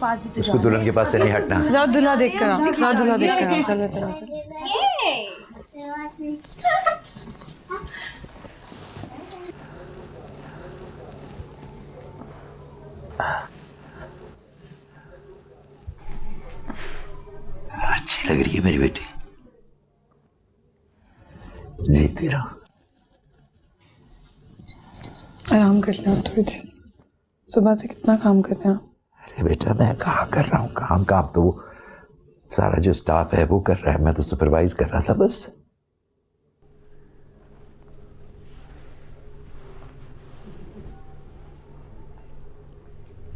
पास भी तो उसको दुल्हन के पास से नहीं हटना। जाओ दूल्हा देख कर आओ, जाओ दूल्हा देख कर आओ। चलो चलो अच्छी लग रही है मेरी बेटी, जीती रहो। आराम कर लो थोड़ी देर, सुबह से कितना काम करते हैं। अरे बेटा मैं कहाँ कर रहा हूँ काम तो वो सारा जो स्टाफ है वो कर रहा है, मैं तो सुपरवाइज कर रहा था बस।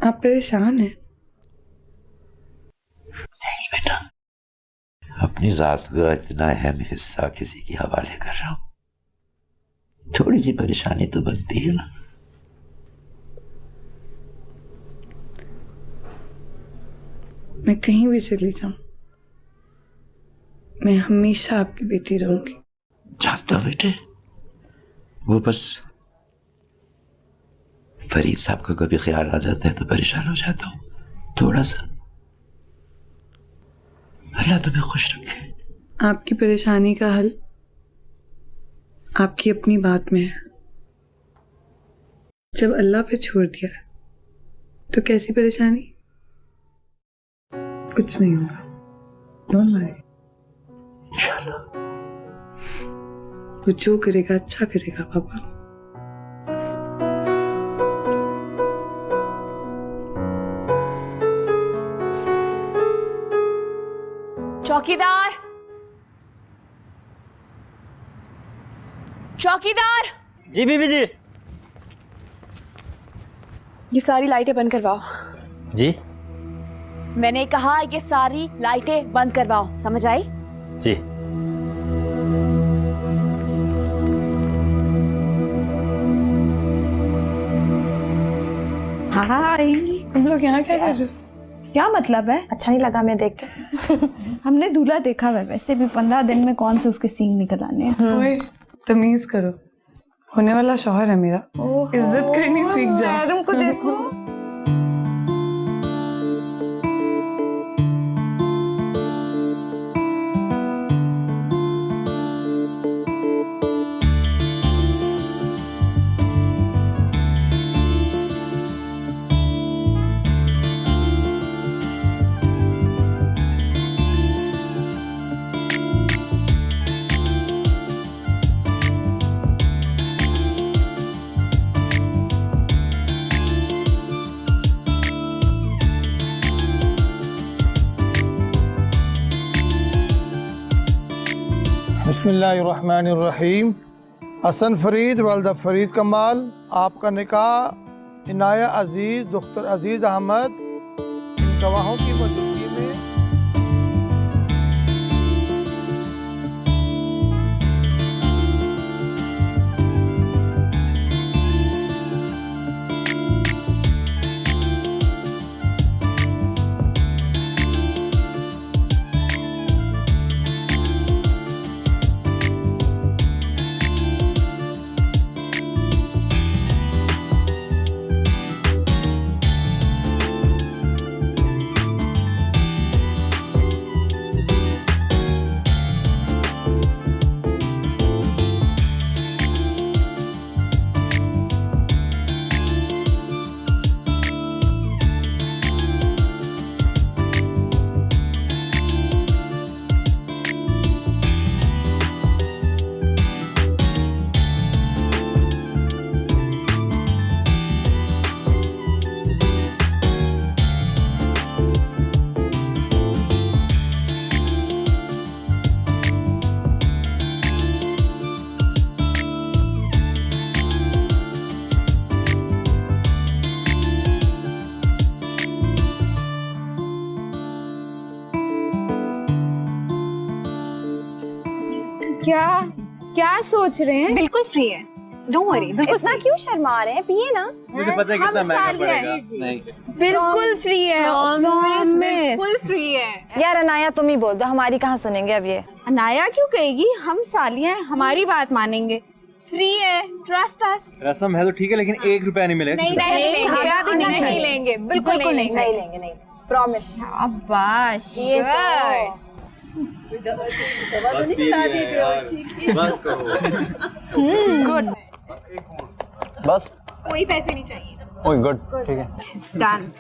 आप परेशान हैं? नहीं बेटा, अपनी जात का इतना अहम हिस्सा किसी के हवाले कर रहा हूँ, थोड़ी सी परेशानी तो बनती है ना। मैं कहीं भी चली जाऊं, मैं हमेशा आपकी बेटी रहूंगी। जानता हूं बेटे, वो बस फरीद साहब का कभी ख्याल आ जाता है तो परेशान हो जाता हूं थोड़ा सा। अल्लाह तुम्हें खुश रखे। आपकी परेशानी का हल आपकी अपनी बात में है। जब अल्लाह पे छोड़ दिया तो कैसी परेशानी? कुछ नहीं होगा, डोंट वरी। इंशाल्लाह वो जो करेगा अच्छा करेगा पापा। चौकीदार, चौकीदार। जी बीबी जी। ये सारी लाइटें बंद करवाओ। जी मैंने कहा ये सारी लाइटें बंद करवाओ, समझ आई? जी। हाय, तुम लोग यहाँ क्या कर रहे हो? क्या मतलब है? अच्छा नहीं लगा मैं देख के। हमने दूल्हा देखा हुआ है, वैसे भी 15 दिन में कौन से उसके सींग निकल आने हैं। ओए, तमीज करो, होने वाला शौहर है मेरा, इज्जत करनी सीख जाओ। पैरों को देखो। बिस्मिल्लाहिर्रहमानिर्रहीम। हसन फरीद वालदा फरीद कमाल, आपका निकाह इनाया अजीज़ दुख्तर अजीज़ अहमद इन गवाहों की मौजूदगी में क्या सोच रहे हैं? बिल्कुल फ्री है, डोंट वरी। बिल्कुल इतना क्यों शर्मा रहे हैं? पिए ना। मुझे पता है कितना महंगा पड़ेगा। नहीं बिल्कुल फ्री है, बिल्कुल फ्री है। यार अनाया तुम ही बोल दो, हमारी कहाँ सुनेंगे अब ये। अनाया क्यों कहेगी? हम सालियां हैं, हमारी बात मानेंगे। फ्री है, ट्रस्ट अस। रस्म है तो ठीक है, लेकिन 1 रुपया नहीं मिलेगा। नहीं लेंगे, बिल्कुल नहीं लेंगे। प्रॉमिस। शाबाश। ये गुड। बस कोई पैसे नहीं चाहिए। ओह गुड, ठीक है। डन।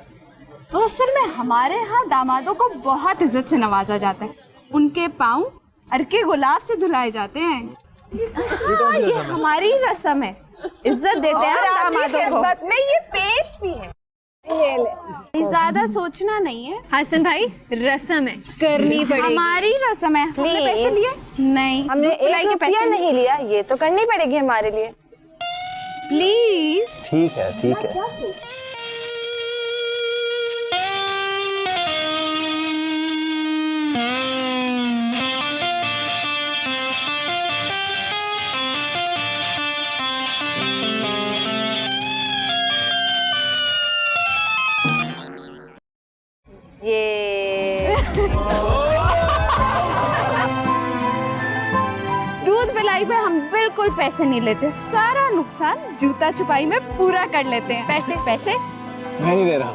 तो असल में हमारे यहाँ दामादों को बहुत इज्जत से नवाजा जाता है। उनके पाँव अर्के गुलाब से धुलाए जाते हैं। ये हमारी रस्म है, इज्जत देते हैं दामादों को। में ये पेश भी है। ज्यादा सोचना नहीं है। हसन भाई रस्म है, करनी पड़ेगी। हमारी रस्म है। हमने पैसे लिए नहीं, हमने दूध पिलाई 1 के रुपया पैसे नहीं लिया, ये तो करनी पड़ेगी हमारे लिए। प्लीज। ठीक है, ठीक है। ये दूध पिलाई पे हम बिल्कुल पैसे नहीं लेते, सारा नुकसान जूता छुपाई में पूरा कर लेते हैं। पैसे? पैसे मैं नहीं दे रहा।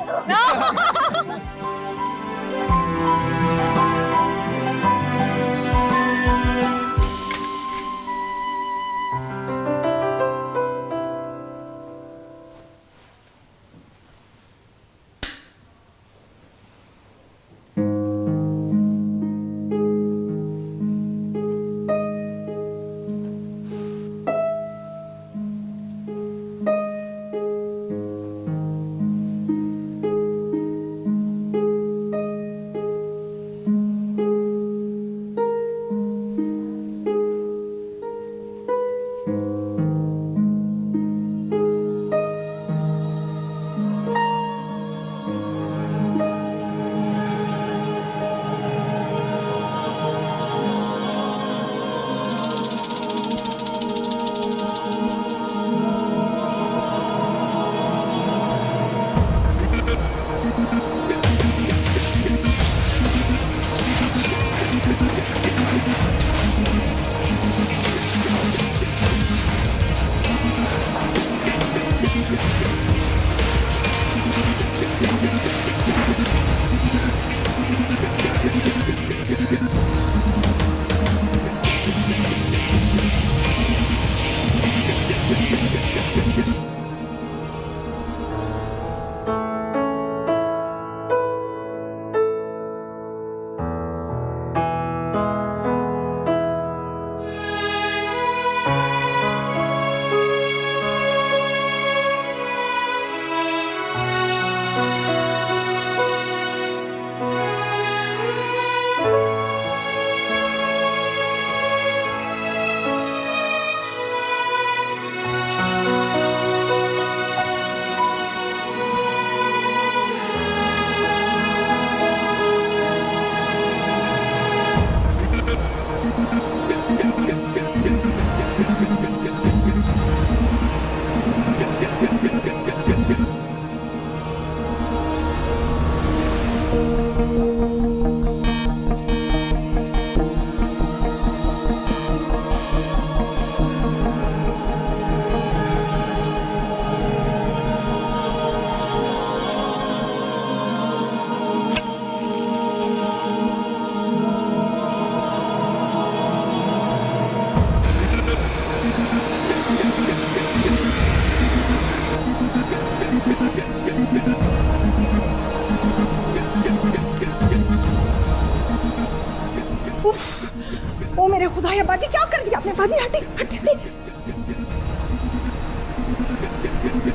ओ मेरे खुदाया बाजी, क्या कर दिया आपने? बाजी हटे हटे हटे।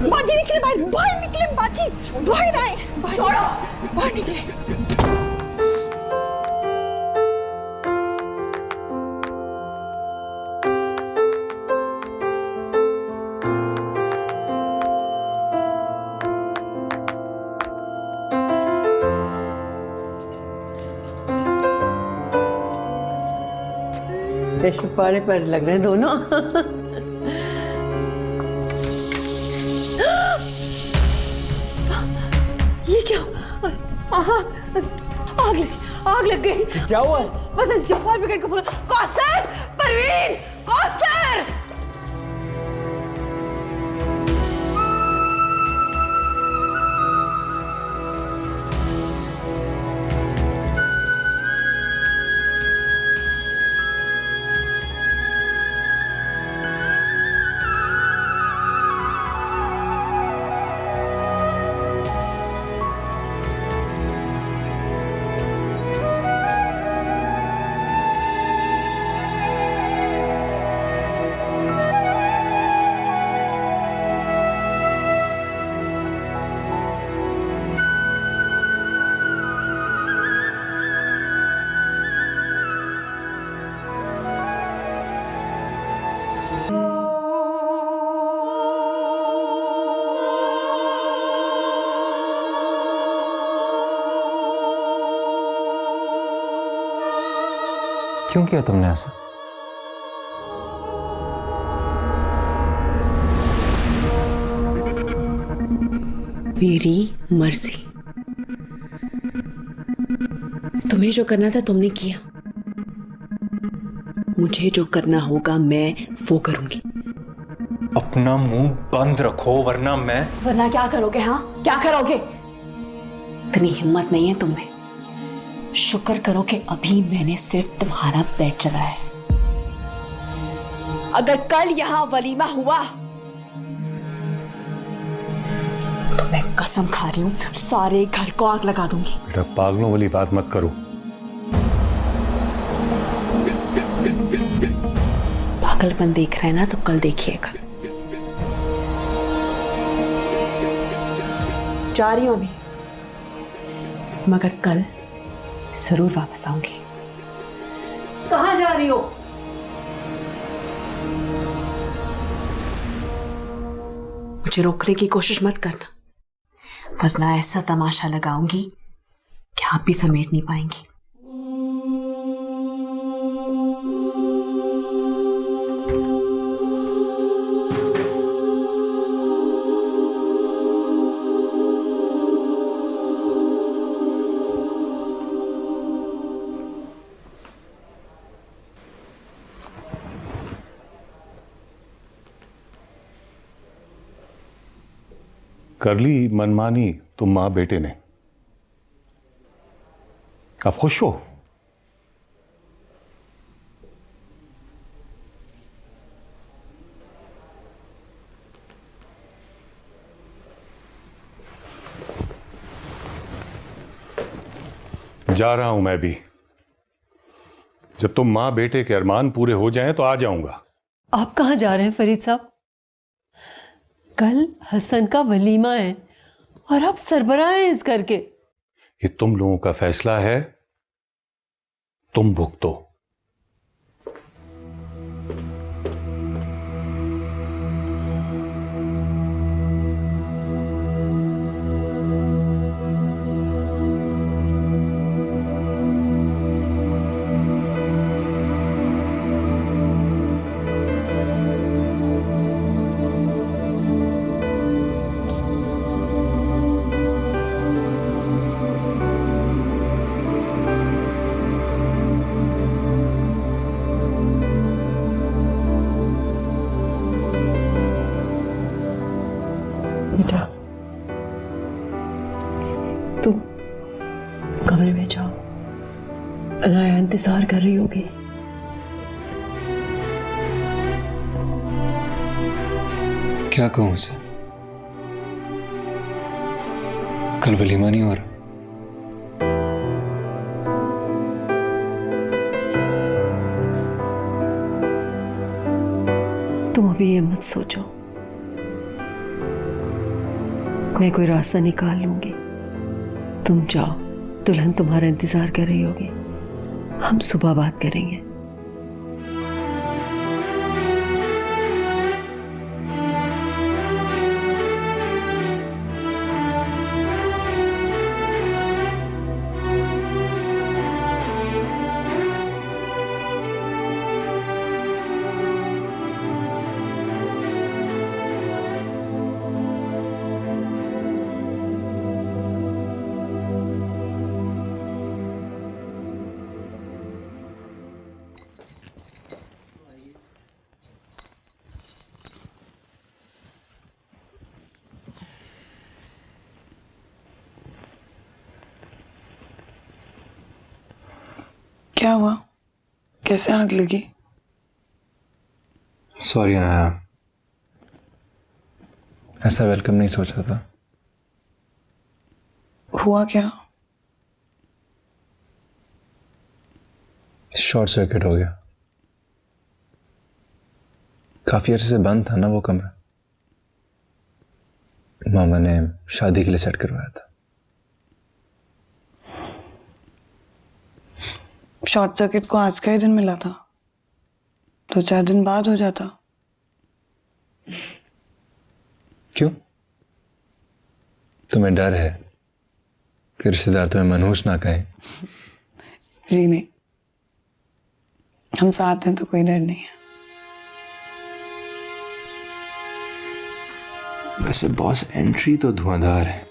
बाजी निकले बाहर, बाहर निकले बाजी, बाहर आए, छोड़ो, बाहर निकले। पारे पर लग रहे हैं दोनों। ये क्या? आग लग गई। क्या हुआ? पता नहीं, फायर ब्रिगेड को फोन। कौसर, परवीन, कौसर। क्यों किया तुमने ऐसा? मेरी मर्जी। तुम्हें जो करना था तुमने किया, मुझे जो करना होगा मैं वो करूंगी। अपना मुंह बंद रखो वरना क्या करोगे? हाँ, क्या करोगे? इतनी हिम्मत नहीं है तुम्हें। शुक्र करो कि अभी मैंने सिर्फ तुम्हारा पेट चलाया है। अगर कल यहाँ वलीमा हुआ तो मैं कसम खा रही हूँ सारे घर को आग लगा दूंगी। बेटा पागलों वाली बात मत करो। पागलपन देख रहे हैं ना तो कल देखिएगा। जा रही हूं अभी, मगर कल जरूर वापस आऊंगी। कहाँ जा रही हो? मुझे रोकने की कोशिश मत करना, वरना ऐसा तमाशा लगाऊंगी कि आप भी समेट नहीं पाएंगी। कर ली मनमानी तुम मां बेटे ने, अब खुश हो? जा रहा हूं मैं भी। जब तुम मां बेटे के अरमान पूरे हो जाएं तो आ जाऊंगा। आप कहाँ जा रहे हैं फरीद साहब? कल हसन का वलीमा है और आप सरबराह हैं इस घर के। ये तुम लोगों का फैसला है, तुम भुगतो। बेटा तुम कमरे में जाओ, अनाया इंतजार कर रही होगी। क्या कहूं उसे? कल वलीमा नहीं हो रहा। तुम अभी ये मत सोचो, मैं कोई रास्ता निकाल लूंगी। तुम जाओ, दुल्हन तुम्हारा इंतजार कर रही होगी। हम सुबह बात करेंगे। क्या हुआ? कैसे आग लगी? सॉरी अनाया, ऐसा वेलकम नहीं सोचा था। हुआ क्या? शॉर्ट सर्किट हो गया। काफी अर्से से बंद था ना वो कमरा। मामा ने शादी के लिए सेट करवाया था। शॉर्ट सर्किट को आज का ही दिन मिला था, 2-4 दिन बाद हो जाता। क्यों? तुम्हें डर है कि रिश्तेदार तुम्हें मनहूस ना कहें? जी नहीं, हम साथ हैं तो कोई डर नहीं है। वैसे बॉस एंट्री तो धुआंधार है।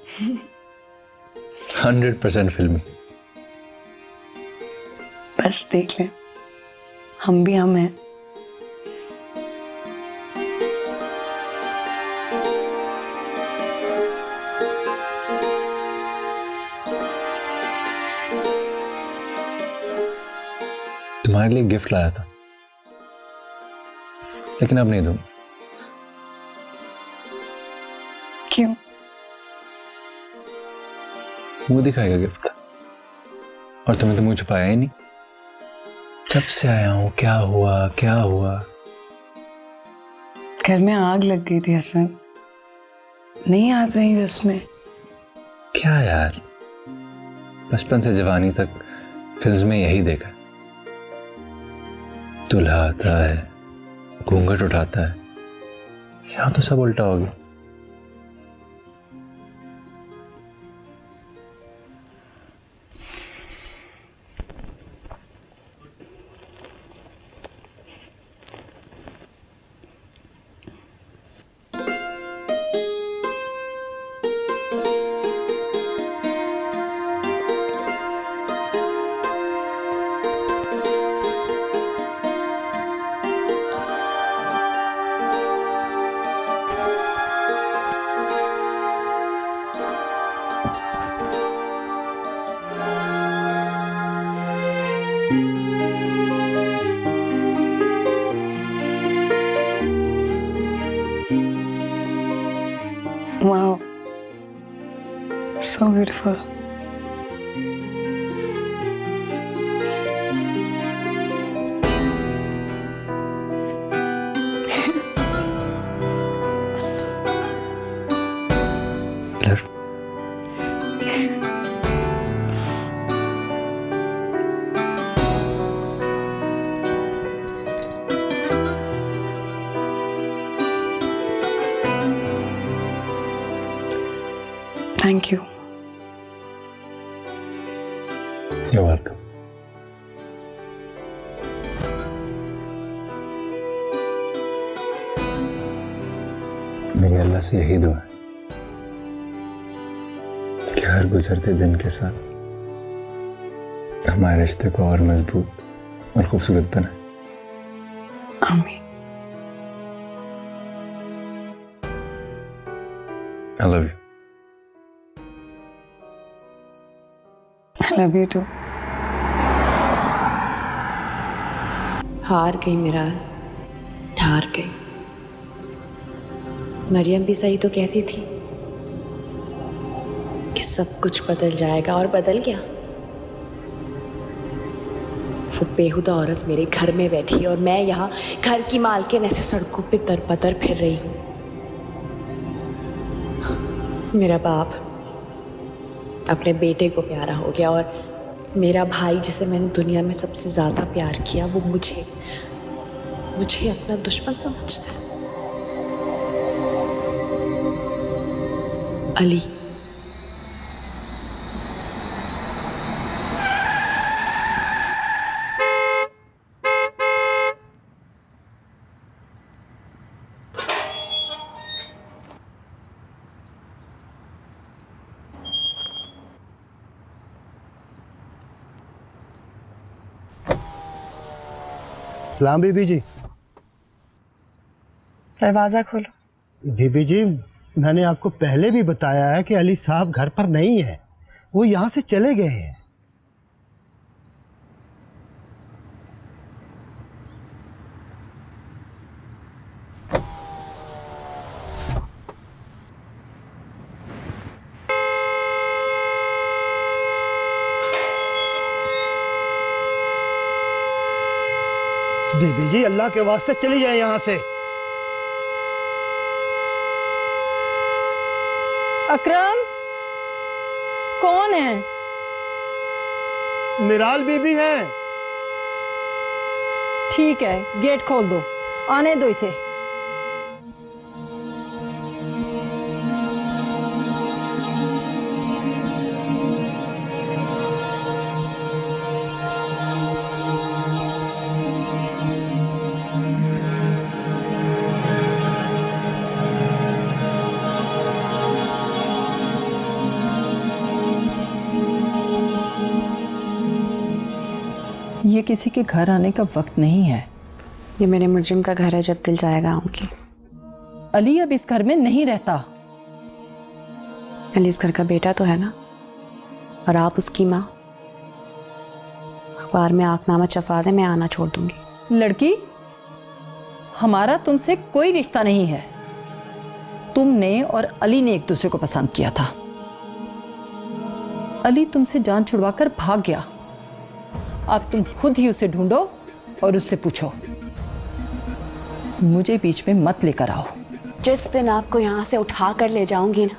100% फिल्मी। बस देख ले, हम भी हम हैं। तुम्हारे लिए गिफ्ट लाया था, लेकिन अब नहीं दूंगा। क्यों? मुंह दिखाएगा गिफ्ट था, और तुम्हें तो मुंह छुपाया ही नहीं। जब से आया हूं क्या हुआ क्या हुआ? घर में आग लग गई थी हसन, नहीं याद रही जिसमें। क्या यार, बचपन से जवानी तक फिल्म में यही देखा। दूल्हा आता है, घूंघट उठाता है, यहां तो सब उल्टा हो गया। Wow, so beautiful. Thank you. You're welcome. मेरी अल्लाह से यही दुआ है कि हर गुजरते दिन के साथ हमारे रिश्ते को और मजबूत और खूबसूरत बनाए। आमीन। I love you. I love you too. हार गई मेरा, हार गई। मरियम भी सही तो कहती थी कि सब कुछ बदल जाएगा, और बदल गया। वो बेहुदा औरत मेरे घर में बैठी और मैं यहाँ घर की मालकिन ऐसे सड़कों पे तरपतर फिर रही हूँ। मेरा बाप अपने बेटे को प्यारा हो गया, और मेरा भाई जिसे मैंने दुनिया में सबसे ज़्यादा प्यार किया, वो मुझे अपना दुश्मन समझता है। अली, सलाम बीबी जी। दरवाजा खोलो। बीबी जी, मैंने आपको पहले भी बताया है कि अली साहब घर पर नहीं है, वो यहाँ से चले गए हैं। बीबी जी, अल्लाह के वास्ते चली जाए यहाँ से। अकरम, कौन है? मिराल बीबी है। ठीक है, गेट खोल दो, आने दो इसे। ये किसी के घर आने का वक्त नहीं है। ये मेरे मुजरिम का घर है, जब दिल जाएगा आऊंगी। अली अब इस घर में नहीं रहता। अली इस घर का बेटा तो है ना, और आप उसकी माँ। अखबार में आंकनामा छपवा दे, मैं आना छोड़ दूंगी। लड़की, हमारा तुमसे कोई रिश्ता नहीं है। तुमने और अली ने एक दूसरे को पसंद किया था। अली तुमसे जान छुड़वाकर भाग गया। अब तुम खुद ही उसे ढूंढो और उससे पूछो। मुझे बीच में मत लेकर आओ। जिस दिन आपको यहां से उठा कर ले जाऊंगी ना,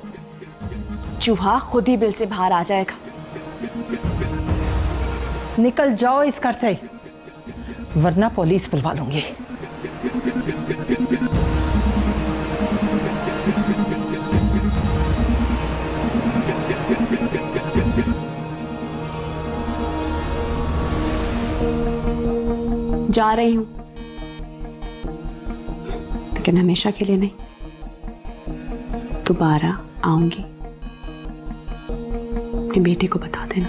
चूहा खुद ही बिल से बाहर आ जाएगा। निकल जाओ इस घर से, वरना पुलिस बुलवा लूंगी। जा रही हूं, लेकिन हमेशा के लिए नहीं। दोबारा आऊंगी, अपने बेटे को बता देना।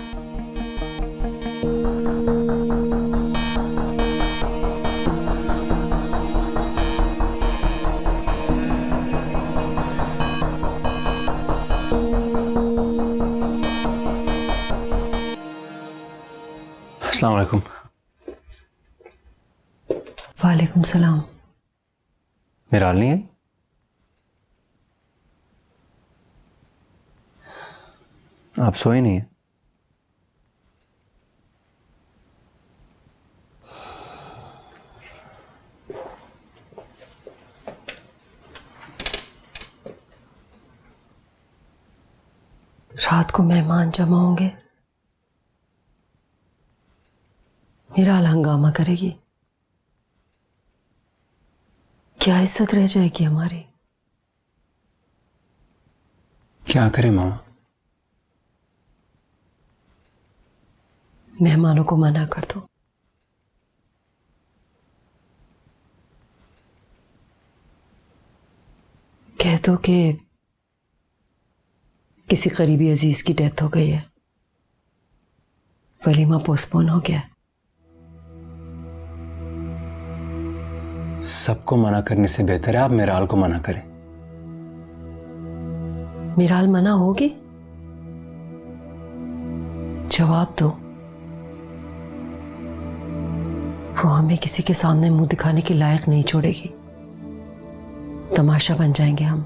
अस्सलाम वालेकुम। वालेकुम सलाम। मेरा हाल नहीं है? आप सोए नहीं है? रात को मेहमान जमा होंगे, मीराल हंगामा करेगी। क्या इज्जत रह जाएगी हमारी? क्या करें मामा? मेहमानों को मना कर दो। कह दो कि किसी करीबी अजीज की डेथ हो गई है, वलीमा पोस्टपोन हो गया है। सबको मना करने से बेहतर है आप मेराल को मना करें। मीराल मना होगी? जवाब दो। वो हमें किसी के सामने मुंह दिखाने के लायक नहीं छोड़ेगी। तमाशा बन जाएंगे हम।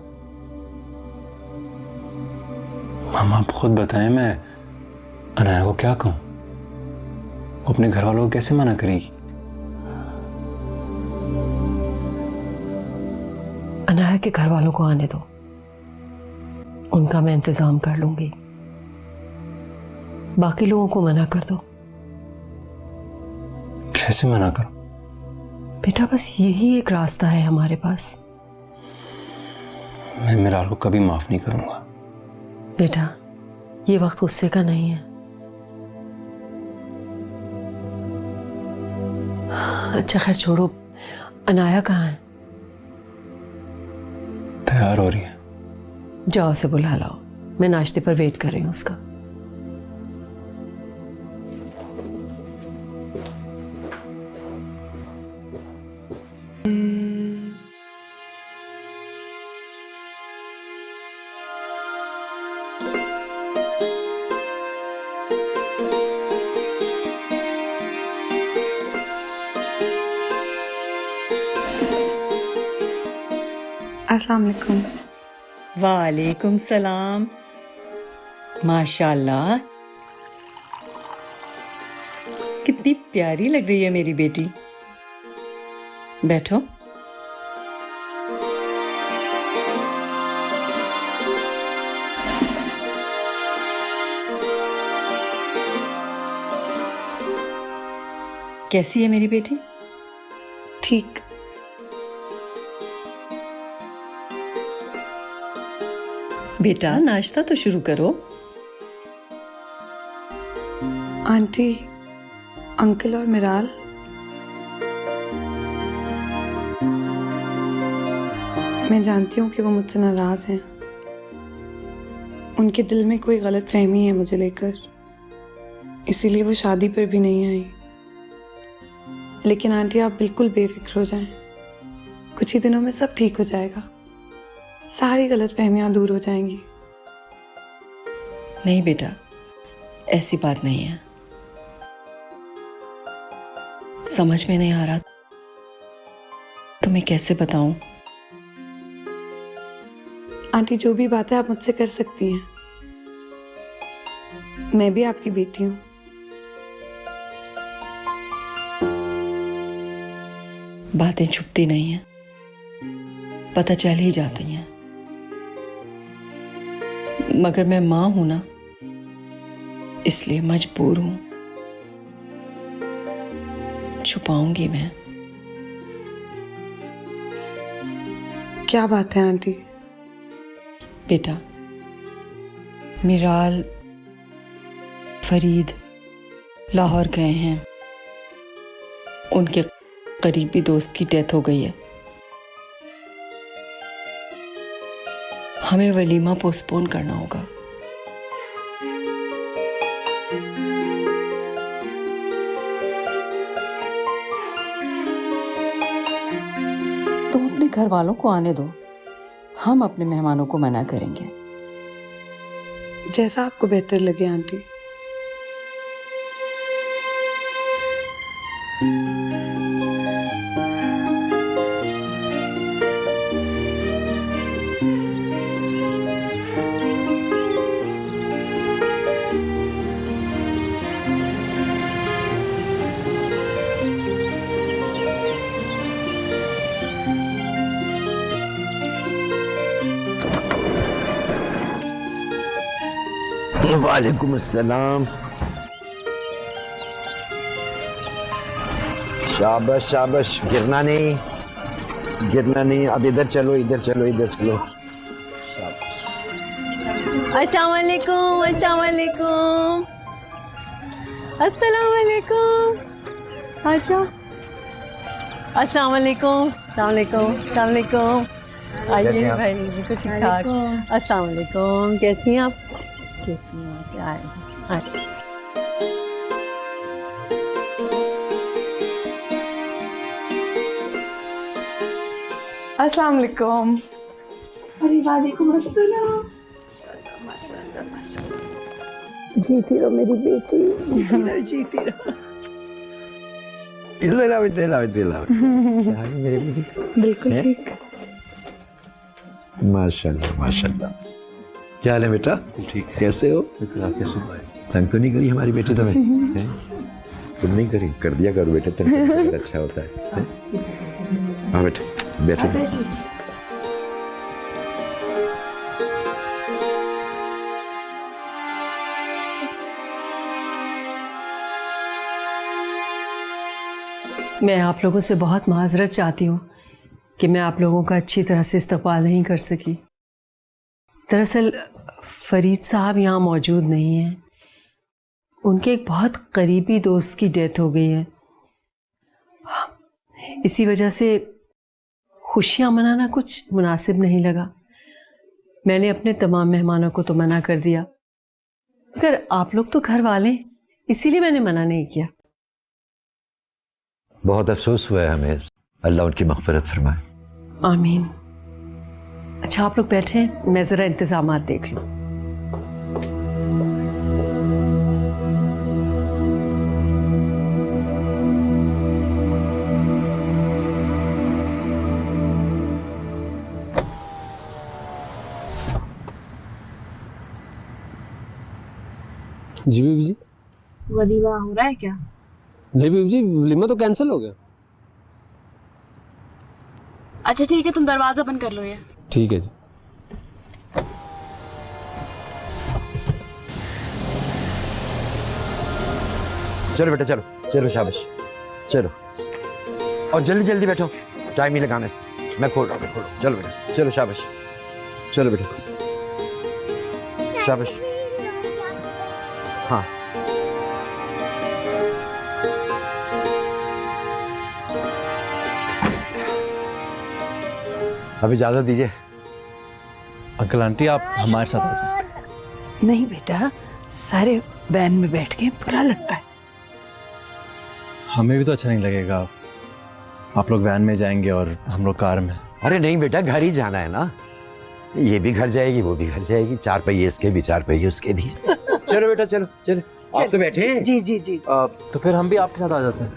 मामा आप खुद बताएं, मैं अनाया को क्या कहूं? वो अपने घर वालों को कैसे मना करेगी? अनाया के घर वालों को आने दो, उनका मैं इंतजाम कर लूंगी। बाकी लोगों को मना कर दो। कैसे मना करो? बेटा बस यही एक रास्ता है हमारे पास। मैं मिराल को कभी माफ नहीं करूंगा। बेटा ये वक्त गुस्से का नहीं है। अच्छा खैर छोड़ो, अनाया कहाँ है? तैयार हो रही है। जाओ उसे बुला लाओ, मैं नाश्ते पर वेट कर रही हूँ उसका। अस्सलाम वालेकुम। वालेकुम सलाम। माशाल्लाह, कितनी प्यारी लग रही है मेरी बेटी। बैठो। कैसी है मेरी बेटी? ठीक। बेटा नाश्ता तो शुरू करो। आंटी, अंकल और मिराल मैं जानती हूँ कि वो मुझसे नाराज हैं। उनके दिल में कोई गलत फहमी है मुझे लेकर, इसीलिए वो शादी पर भी नहीं आई। लेकिन आंटी आप बिल्कुल बेफिक्र हो जाएं। कुछ ही दिनों में सब ठीक हो जाएगा, सारी गलतफहमियां दूर हो जाएंगी। नहीं बेटा, ऐसी बात नहीं है। समझ में नहीं आ रहा तो मैं कैसे बताऊं? आंटी जो भी बात है आप मुझसे कर सकती हैं, मैं भी आपकी बेटी हूँ। बातें छुपती नहीं हैं, पता चल ही जाती हैं। मगर मैं मां हूं ना, इसलिए मजबूर हूं। छुपाऊंगी मैं। क्या बात है आंटी? बेटा, मिराल फरीद लाहौर गए हैं। उनके करीबी दोस्त की डेथ हो गई है। हमें वलीमा पोस्टपोन करना होगा। तुम अपने घर वालों को आने दो, हम अपने मेहमानों को मना करेंगे। जैसा आपको बेहतर लगे आंटी। वालेकुम अस्सलाम। शाबाश शाबाश, गिरना नहीं, गिरना नहीं। अब इधर चलो, इधर चलो, इधर चलो। अस्सलाम वालेकुम, अस्सलाम वालेकुम, अस्सलाम वालेकुम। अच्छा, अस्सलाम वालेकुम, अस्सलाम वालेकुम, अस्सलाम वालेकुम। आइए भाई, बिल्कुल ठीक ठाक। अस्सलाम वालेकुम, कैसी हैं आप? कैसी हैं आप? आए। अस्सलाम वालेकुम। अरे वालेकुम अस्सलाम। जीती रहो मेरी बेटी, जीती रहो। मेरी बेटी बिल्कुल ठीक। माशाल्लाह माशाल्लाह। क्या हाल है बेटा? ठीक। कैसे हो? तंग तो नहीं करी हमारी बेटी तुम्हें? हैं? तुम नहीं करी? कर दिया करो बेटे, तंग अच्छा होता है। हाँ बेटे, बैठो। मैं आप लोगों से बहुत माजरत चाहती हूँ कि मैं आप लोगों का अच्छी तरह से इस्तकबाल नहीं कर सकी। दरअसल फरीद साहब यहाँ मौजूद नहीं हैं। उनके एक बहुत करीबी दोस्त की डेथ हो गई है। इसी वजह से खुशियाँ मनाना कुछ मुनासिब नहीं लगा। मैंने अपने तमाम मेहमानों को तो मना कर दिया, मगर आप लोग तो घर वाले, इसीलिए मैंने मना नहीं किया। बहुत अफसोस हुआ है हमें, अल्लाह उनकी मग़फ़िरत फरमाए। आमीन। अच्छा आप लोग बैठे, मैं ज़रा इंतज़ामात देख लूँ। जी बीबी जी। वलीमा हो रहा है क्या? नहीं बीबी जी, वलीमा तो कैंसिल हो गया। अच्छा ठीक है, तुम दरवाजा बंद कर लो। ये ठीक है जी। चलो बेटा, चलो चलो, शाबाश, चलो। और जल्दी जल्दी बैठो, टाइम ही लगाना इसमें। मैं खोल रहा हूँ, खोलो। चलो बेटा, चलो, शाबाश, चलो बेटा, शाबाश। हाँ अब इजाजत दीजिए। अंकल आंटी आप हमारे साथ आ जाए। नहीं बेटा, सारे वैन में बैठ के बुरा लगता है। हमें भी तो अच्छा नहीं लगेगा। आप लोग वैन में जाएंगे और हम लोग कार में। अरे नहीं बेटा, घर ही जाना है ना। ये भी घर जाएगी, वो भी घर जाएगी, 4 पहिए इसके भी 4 पहिए उसके भी। चलो बेटा चलो चलो, आप तो बैठे हैं। जी जी जी। तो फिर हम भी आपके साथ आ जाते हैं।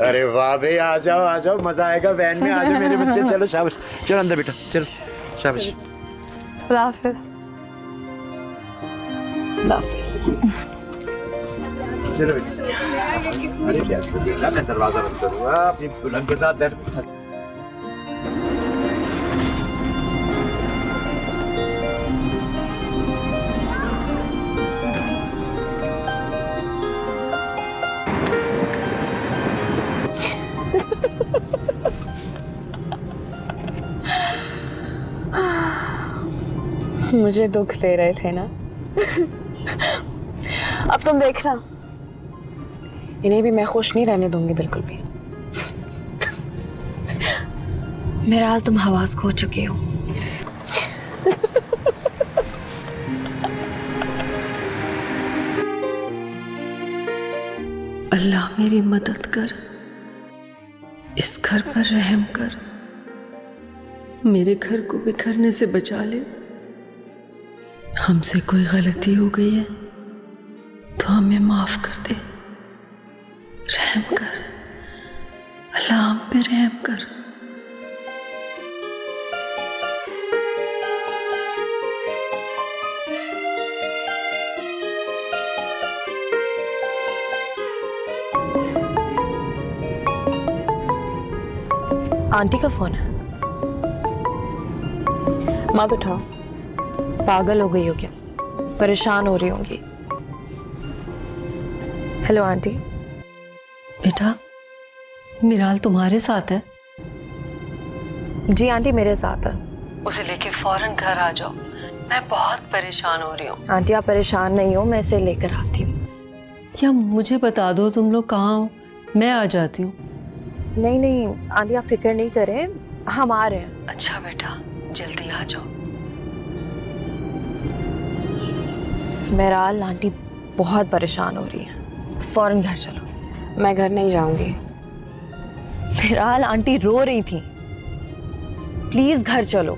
अरे वाह भाई, आ जाओ, मजा आएगा वैन में। आ जाओ मेरे बच्चे, चलो शाबाश, चलो अंदर बेटा, चलो शाबाश। खुदा हाफिज। चलो बेटा। अरे बेटा, मैं दरवाजा बंद करूंगा, अपनी दुल्हन के साथ बैठ। मुझे दुख दे रहे थे ना। अब तुम देखना, इन्हें भी मैं खुश नहीं रहने दूंगी बिल्कुल भी। मेरा हाल तुम हवास खो चुके हो। अल्लाह मेरी मदद कर, इस घर पर रहम कर, मेरे घर को बिखरने से बचा ले। हमसे कोई गलती हो गई है तो हमें माफ कर दे। रहम कर अल्लाह, हम पे रहम कर। आंटी का फोन है, मत उठाओ। पागल हो गई हो क्या? परेशान हो रही होंगी। Hello aunty. बेटा, मिराल तुम्हारे साथ है? जी आंटी, मेरे साथ है। उसे लेके फौरन घर आ जाओ, मैं बहुत परेशान हो रही हूँ। आंटी आप परेशान नहीं हो, मैं इसे लेकर आती हूँ। या मुझे बता दो तुम लोग कहाँ हो, मैं आ जाती हूँ। नहीं नहीं आंटी, आप फिक्र नहीं करें, हम आ रहे हैं। अच्छा बेटा, जल्दी आ जाओ। मेराल आंटी बहुत परेशान हो रही है, फौरन घर चलो। मैं घर नहीं जाऊंगी। मेराल आंटी रो रही थी, प्लीज घर चलो।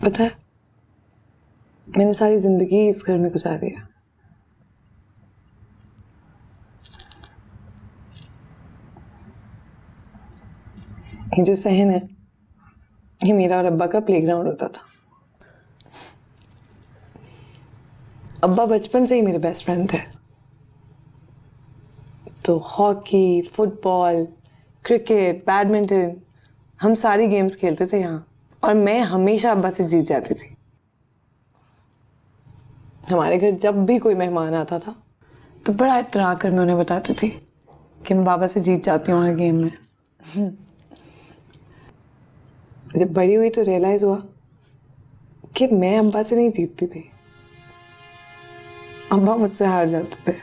पता है, मैंने सारी जिंदगी इस घर में गुजारी है। ये जो सहन है, ये मेरा और अब्बा का प्लेग्राउंड होता था। अब्बा बचपन से ही मेरे बेस्ट फ्रेंड थे, तो हॉकी, फुटबॉल, क्रिकेट, बैडमिंटन, हम सारी गेम्स खेलते थे यहाँ, और मैं हमेशा अब्बा से जीत जाती थी। हमारे घर जब भी कोई मेहमान आता था तो बड़ा इतरा कर मैं उन्हें बताती थी कि मैं बाबा से जीत जाती हूँ हर गेम में। जब बड़ी हुई तो रियलाइज हुआ कि मैं अब्बा से नहीं जीतती थी, अब्बा मुझसे हार जाते थे।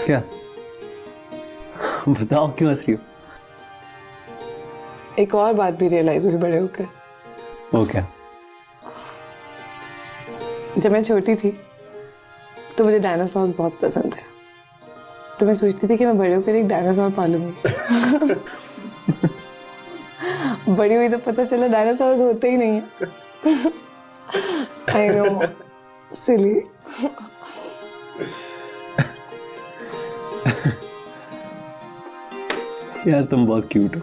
क्या? बताओ क्यों हंस रही हो? एक और बात भी रियलाइज हुई बड़े होकर। वो क्या? जब मैं छोटी थी तो मुझे डायनासोर्स बहुत पसंद है, तो मैं सोचती थी कि मैं बड़े होकर एक डायनासोर पालूंगी। बड़ी हुई तो पता चला डायनासोर्स होते ही नहीं है। आई नो, सिली। यार तुम बहुत क्यूट हो।